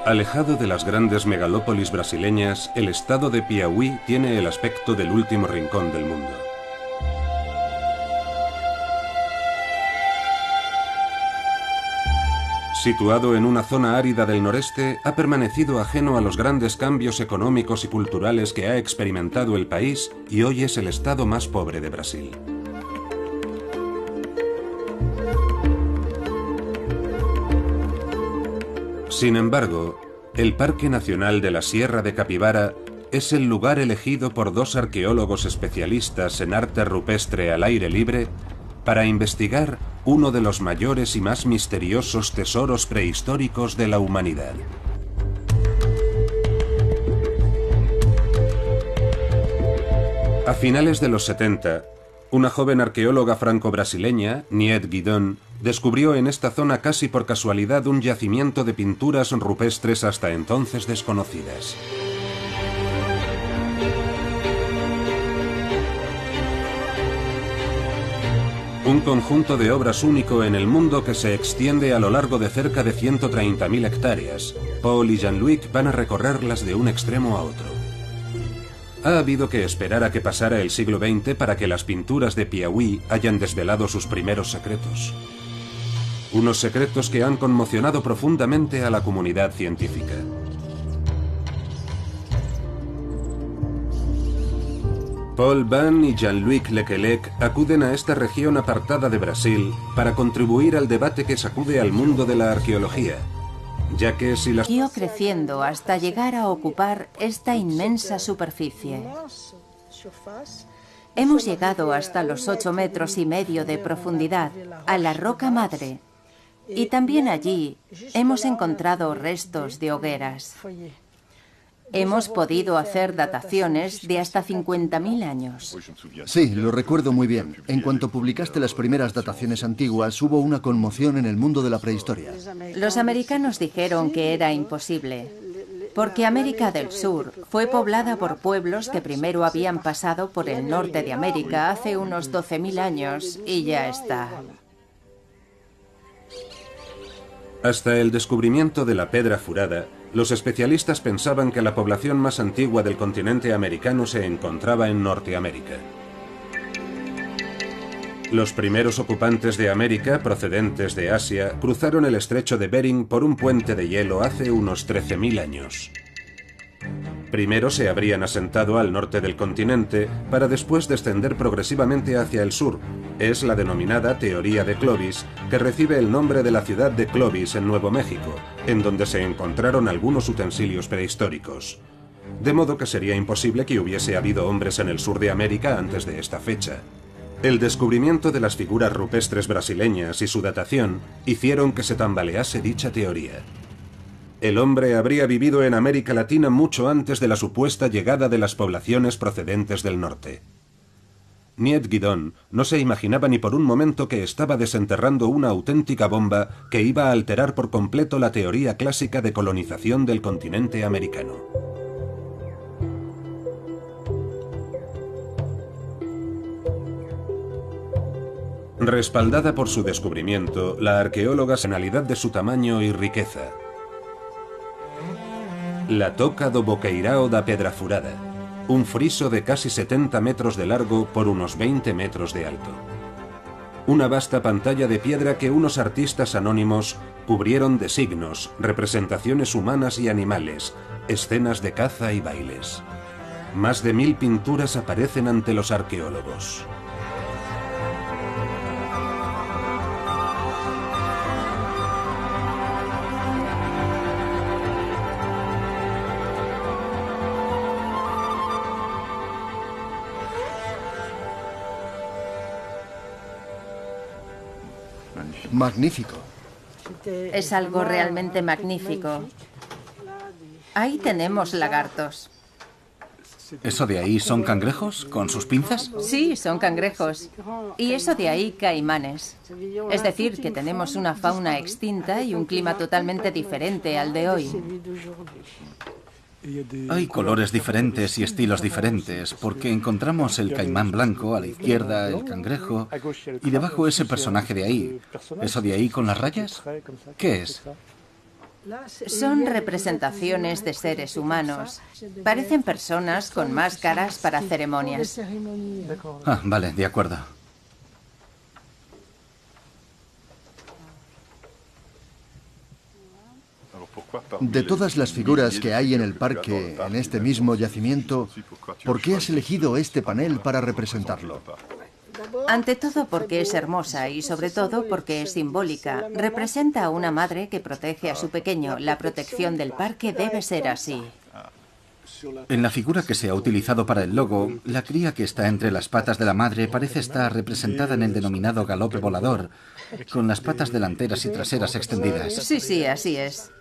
Alejado de las grandes megalópolis brasileñas, el estado de Piauí tiene el aspecto del último rincón del mundo. Situado en una zona árida del noreste, ha permanecido ajeno a los grandes cambios económicos y culturales que ha experimentado el país y hoy es el estado más pobre de Brasil. Sin embargo, el Parque Nacional de la Sierra de Capibara es el lugar elegido por dos arqueólogos especialistas en arte rupestre al aire libre para investigar uno de los mayores y más misteriosos tesoros prehistóricos de la humanidad. A finales de los 70, una joven arqueóloga franco-brasileña, Nied Guidon, descubrió en esta zona casi por casualidad un yacimiento de pinturas rupestres hasta entonces desconocidas. Un conjunto de obras único en el mundo que se extiende a lo largo de cerca de 130.000 hectáreas. Paul y Jean-Luc van a recorrerlas de un extremo a otro. Ha habido que esperar a que pasara el siglo XX para que las pinturas de Piauí hayan desvelado sus primeros secretos. Unos secretos que han conmocionado profundamente a la comunidad científica. Paul Ban y Jean-Luc Lequelec acuden a esta región apartada de Brasil para contribuir al debate que sacude al mundo de la arqueología, ya que si las... Siguió creciendo hasta llegar a ocupar esta inmensa superficie. Hemos llegado hasta los 8,5 metros de profundidad, a la roca madre, y también allí hemos encontrado restos de hogueras. Hemos podido hacer dataciones de hasta 50.000 años. Sí, lo recuerdo muy bien. En cuanto publicaste las primeras dataciones antiguas, hubo una conmoción en el mundo de la prehistoria. Los americanos dijeron que era imposible, porque América del Sur fue poblada por pueblos que primero habían pasado por el norte de América hace unos 12.000 años y ya está. Hasta el descubrimiento de la Pedra Furada, los especialistas pensaban que la población más antigua del continente americano se encontraba en Norteamérica. Los primeros ocupantes de América, procedentes de Asia, cruzaron el estrecho de Bering por un puente de hielo hace unos 13.000 años. Primero se habrían asentado al norte del continente para después descender progresivamente hacia el sur. Es la denominada teoría de Clovis, que recibe el nombre de la ciudad de Clovis en Nuevo México, en donde se encontraron algunos utensilios prehistóricos. De modo que sería imposible que hubiese habido hombres en el sur de América antes de esta fecha. El descubrimiento de las figuras rupestres brasileñas y su datación hicieron que se tambalease dicha teoría. El hombre habría vivido en América Latina mucho antes de la supuesta llegada de las poblaciones procedentes del norte. Niet Guidon no se imaginaba ni por un momento que estaba desenterrando una auténtica bomba que iba a alterar por completo la teoría clásica de colonización del continente americano. Respaldada por su descubrimiento, la arqueóloga señalidad de su tamaño y riqueza. La Toca do Boqueirão da Pedra Furada, un friso de casi 70 metros de largo por unos 20 metros de alto. Una vasta pantalla de piedra que unos artistas anónimos cubrieron de signos, representaciones humanas y animales, escenas de caza y bailes. Más de 1000 pinturas aparecen ante los arqueólogos. Magnífico. Es algo realmente magnífico. Ahí tenemos lagartos. ¿Eso de ahí son cangrejos con sus pinzas? Sí, son cangrejos. Y eso de ahí, caimanes. Es decir, que tenemos una fauna extinta y un clima totalmente diferente al de hoy. Hay colores diferentes y estilos diferentes, porque encontramos el caimán blanco a la izquierda, el cangrejo, y debajo ese personaje de ahí. ¿Eso de ahí con las rayas? ¿Qué es? Son representaciones de seres humanos. Parecen personas con máscaras para ceremonias. Ah, vale, de acuerdo. De todas las figuras que hay en el parque, en este mismo yacimiento, ¿por qué has elegido este panel para representarlo? Ante todo porque es hermosa y sobre todo porque es simbólica. Representa a una madre que protege a su pequeño. La protección del parque debe ser así. En la figura que se ha utilizado para el logo, la cría que está entre las patas de la madre parece estar representada en el denominado galope volador, con las patas delanteras y traseras extendidas. Sí, sí, así es.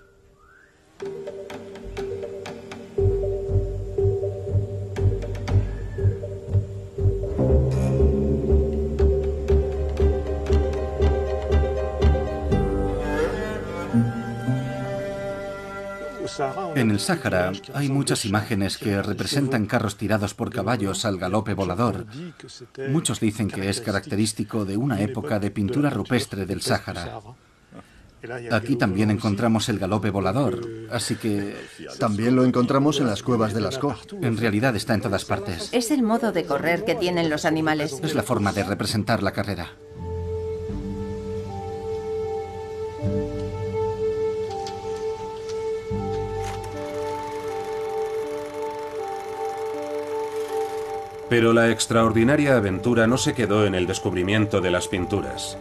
En el Sáhara hay muchas imágenes que representan carros tirados por caballos al galope volador. Muchos dicen que es característico de una época de pintura rupestre del Sáhara. Aquí también encontramos el galope volador, así que... También lo encontramos en las cuevas de Lascaux. En realidad está en todas partes. Es el modo de correr que tienen los animales. Es la forma de representar la carrera. Pero la extraordinaria aventura no se quedó en el descubrimiento de las pinturas.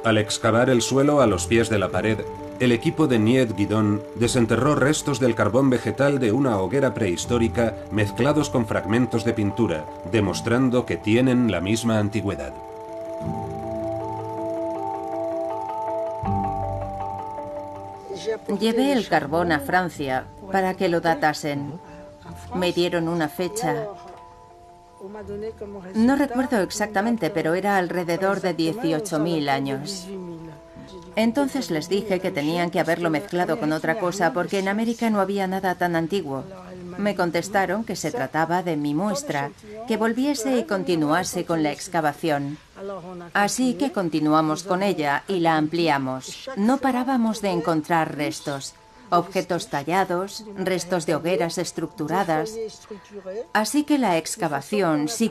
Al excavar el suelo a los pies de la pared, el equipo de Niet Guidon desenterró restos del carbón vegetal de una hoguera prehistórica mezclados con fragmentos de pintura, demostrando que tienen la misma antigüedad. Llevé el carbón a Francia para que lo datasen. Me dieron una fecha. No recuerdo exactamente, pero era alrededor de 18.000 años. Entonces les dije que tenían que haberlo mezclado con otra cosa porque en América no había nada tan antiguo. Me contestaron que se trataba de mi muestra, que volviese y continuase con la excavación. Así que continuamos con ella y la ampliamos. No parábamos de encontrar restos. Objetos tallados, restos de hogueras estructuradas. Así que la excavación sí